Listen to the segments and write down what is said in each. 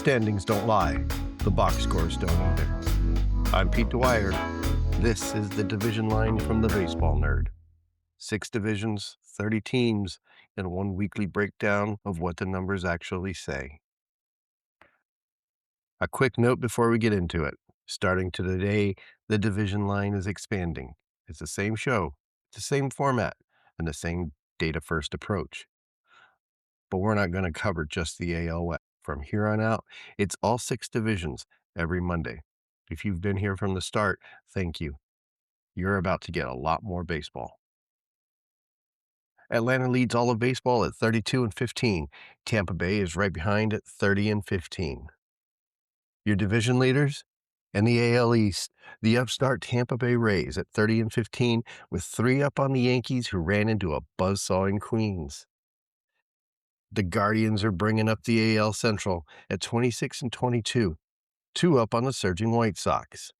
standings don't lie. The box scores don't either. I'm Pete Dwyer. This is the division line from the baseball nerd. 6 divisions, 30 teams, and 1 weekly breakdown of what the numbers actually say. A quick note before we get into it. Starting today, the division line is expanding. It's the same show, the same format, and the same data-first approach. But we're not going to cover just the AL West. From here on out, it's all 6 divisions every Monday. If you've been here from the start, thank you. You're about to get a lot more baseball. Atlanta leads all of baseball at 32-15. Tampa Bay is right behind at 30-15. Your division leaders? In the AL East, the upstart Tampa Bay Rays at 30-15 with 3 up on the Yankees who ran into a buzzsaw in Queens. The Guardians are bringing up the AL Central at 26-22, 2 up on the surging White Sox.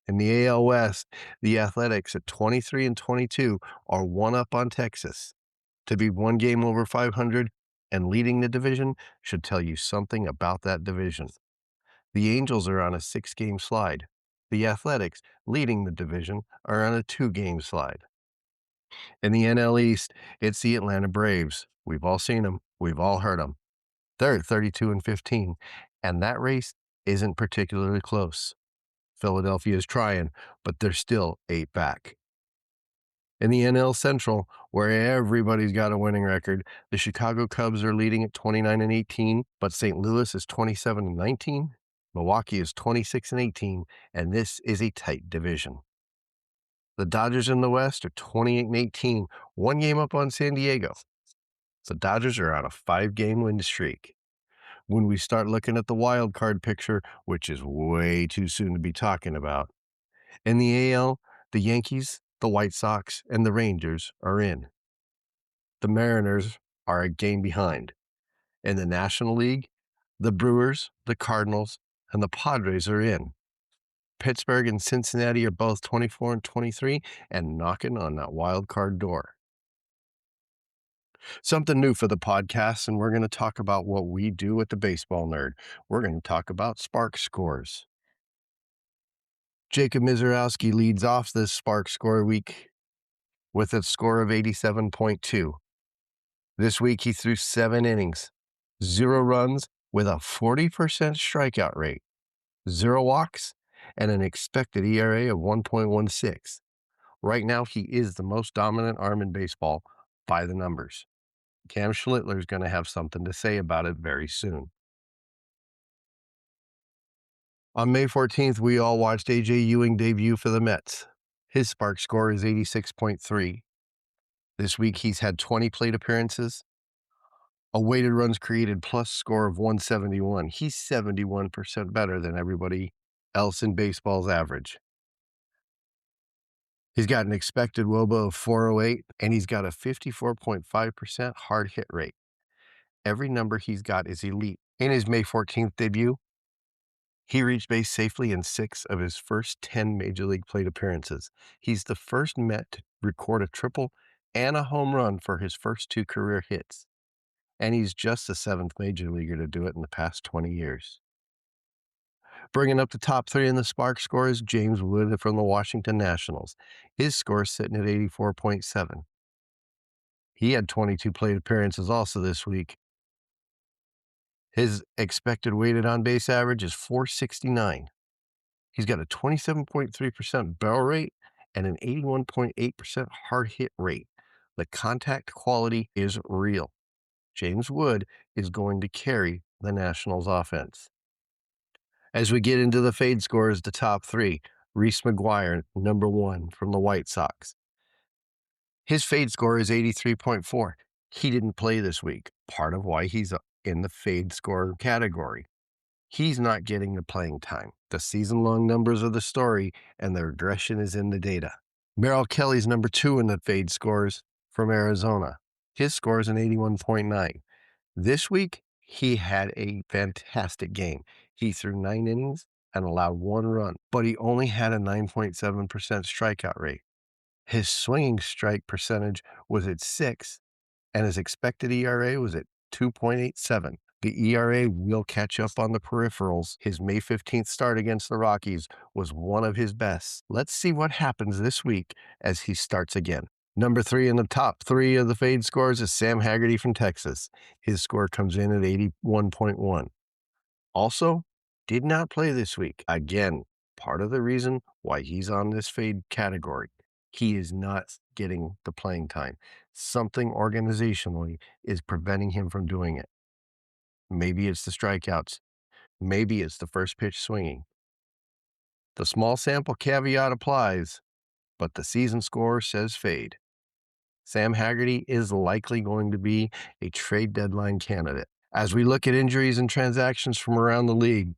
In the AL West, the Athletics at 23-22 are 1 up on Texas. To be 1 game over 500 and leading the division should tell you something about that division. The Angels are on a 6-game slide. The Athletics, leading the division, are on a 2-game slide. In the NL East, it's the Atlanta Braves. We've all seen them. We've all heard them. They're at 32-15, and that race isn't particularly close. Philadelphia is trying, but they're still 8 back. In the NL Central, where everybody's got a winning record, the Chicago Cubs are leading at 29-18, but St. Louis is 27-19, Milwaukee is 26-18, and this is a tight division. The Dodgers in the West are 28-18, 1 game up on San Diego. The Dodgers are on a 5-game win streak. When we start looking at the wild card picture, which is way too soon to be talking about, in the AL, the Yankees, the White Sox, and the Rangers are in. The Mariners are a game behind. In the National League, the Brewers, the Cardinals, and the Padres are in. Pittsburgh and Cincinnati are both 24-23 and knocking on that wild card door. Something new for the podcast, and we're going to talk about what we do at the Baseball Nerd. We're going to talk about Spark Scores. Jacob Misiorowski leads off this Spark Score week with a score of 87.2. This week, he threw 7 innings, 0 runs with a 40% strikeout rate, 0 walks, and an expected ERA of 1.16. Right now, he is the most dominant arm in baseball by the numbers. Cam Schlittler is going to have something to say about it very soon. On May 14th, we all watched A.J. Ewing debut for the Mets. His Spark Score is 86.3. This week, he's had 20 plate appearances, a weighted runs created plus score of 171. He's 71% better than everybody else in baseball's average. He's got an expected WOBA of 408, and he's got a 54.5% hard hit rate. Every number he's got is elite. In his May 14th debut, he reached base safely in 6 of his first 10 Major League plate appearances. He's the first Met to record a triple and a home run for his first 2 career hits. And he's just the 7th Major Leaguer to do it in the past 20 years. Bringing up the top 3 in the Spark Score is James Wood from the Washington Nationals. His score is sitting at 84.7. He had 22 plate appearances also this week. His expected weighted on-base average is 469. He's got a 27.3% barrel rate and an 81.8% hard hit rate. The contact quality is real. James Wood is going to carry the Nationals offense. As we get into the fade scores, the top 3, Reese McGuire, number 1 from the White Sox. His fade score is 83.4. He didn't play this week, part of why he's in the fade score category. He's not getting the playing time. The season-long numbers are the story, and the regression is in the data. Merrill Kelly's number 2 in the fade scores from Arizona. His score is an 81.9. This week, he had a fantastic game. He threw 9 innings and allowed 1 run, but he only had a 9.7% strikeout rate. His swinging strike percentage was at 6, and his expected ERA was at 2.87. The ERA will catch up on the peripherals. His May 15th start against the Rockies was one of his best. Let's see what happens this week as he starts again. Number 3 in the top 3 of the fade scores is Sam Haggerty from Texas. His score comes in at 81.1. Also, did not play this week. Again, part of the reason why he's on this fade category. He is not getting the playing time. Something organizationally is preventing him from doing it. Maybe it's the strikeouts. Maybe it's the first pitch swinging. The small sample caveat applies, but the season score says fade. Sam Haggerty is likely going to be a trade deadline candidate. As we look at injuries and transactions from around the league,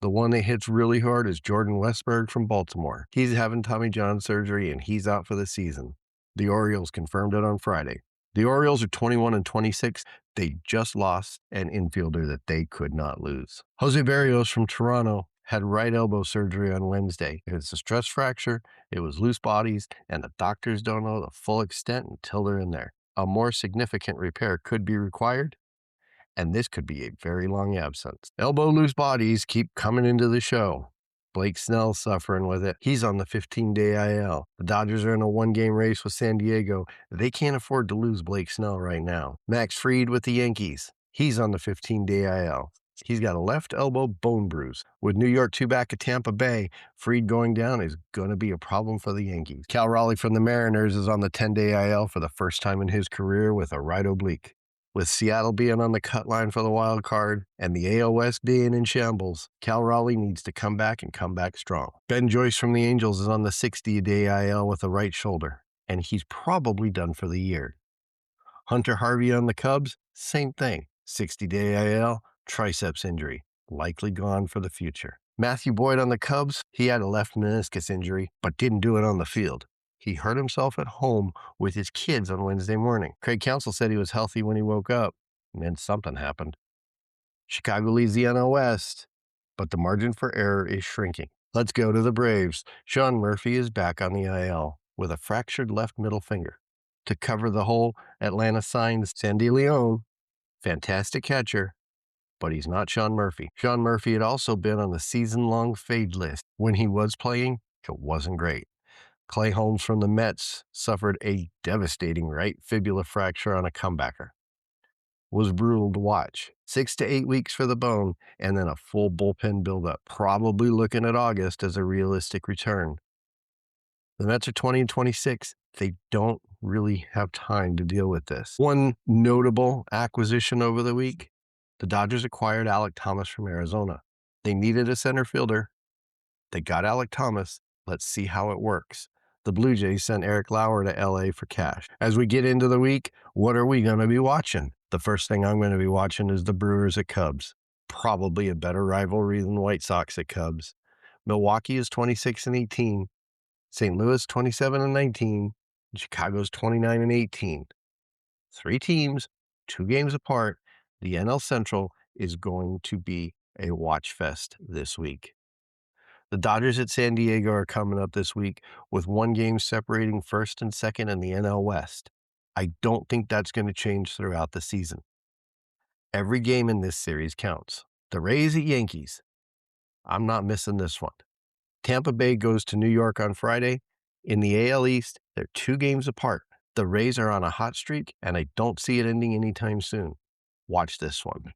the one that hits really hard is Jordan Westburg from Baltimore. He's having Tommy John surgery and he's out for the season. The Orioles confirmed it on Friday. The Orioles are 21-26. They just lost an infielder that they could not lose. José Berríos from Toronto had right elbow surgery on Wednesday. It's a stress fracture, it was loose bodies, and the doctors don't know the full extent until they're in there. A more significant repair could be required, and this could be a very long absence. Elbow loose bodies keep coming into the show. Blake Snell suffering with it. He's on the 15-day IL. The Dodgers are in a one-game race with San Diego. They can't afford to lose Blake Snell right now. Max Fried with the Yankees. He's on the 15-day IL. He's got a left elbow bone bruise. With New York 2 back at Tampa Bay, Fried going down is going to be a problem for the Yankees. Cal Raleigh from the Mariners is on the 10-day IL for the first time in his career with a right oblique. With Seattle being on the cut line for the wild card and the AL West being in shambles, Cal Raleigh needs to come back and come back strong. Ben Joyce from the Angels is on the 60-day IL with a right shoulder, and he's probably done for the year. Hunter Harvey on the Cubs, same thing. 60-day IL, triceps injury, likely gone for the future. Matthew Boyd on the Cubs, he had a left meniscus injury, but didn't do it on the field. He hurt himself at home with his kids on Wednesday morning. Craig Counsell said he was healthy when he woke up, and then something happened. Chicago leads the NL West, but the margin for error is shrinking. Let's go to the Braves. Sean Murphy is back on the IL with a fractured left middle finger. To cover the hole, Atlanta signs Sandy Leon, fantastic catcher, but he's not Sean Murphy. Sean Murphy had also been on the season-long fade list. When he was playing, it wasn't great. Clay Holmes from the Mets suffered a devastating right fibula fracture on a comebacker. Was brutal to watch. 6 to 8 weeks for the bone, and then a full bullpen buildup. Probably looking at August as a realistic return. The Mets are 20-26. They don't really have time to deal with this. One notable acquisition over the week, the Dodgers acquired Alek Thomas from Arizona. They needed a center fielder. They got Alek Thomas. Let's see how it works. The Blue Jays sent Eric Lauer to LA for cash. As we get into the week, what are we going to be watching? The first thing I'm going to be watching is the Brewers at Cubs. Probably a better rivalry than White Sox at Cubs. Milwaukee is 26-18. St. Louis 27-19. Chicago's 29-18. 3 teams, 2 games apart. The NL Central is going to be a watch fest this week. The Dodgers at San Diego are coming up this week with 1 game separating first and second in the NL West. I don't think that's going to change throughout the season. Every game in this series counts. The Rays at Yankees. I'm not missing this one. Tampa Bay goes to New York on Friday. In the AL East, they're 2 games apart. The Rays are on a hot streak, and I don't see it ending anytime soon. Watch this one.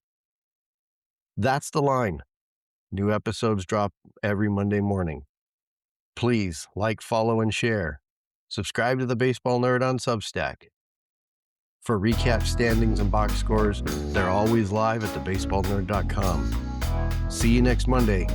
That's the line. New episodes drop every Monday morning. Please like, follow, and share. Subscribe to the Baseball Nerd on Substack. For recap standings and box scores, they're always live at thebaseballnerd.com. See you next Monday.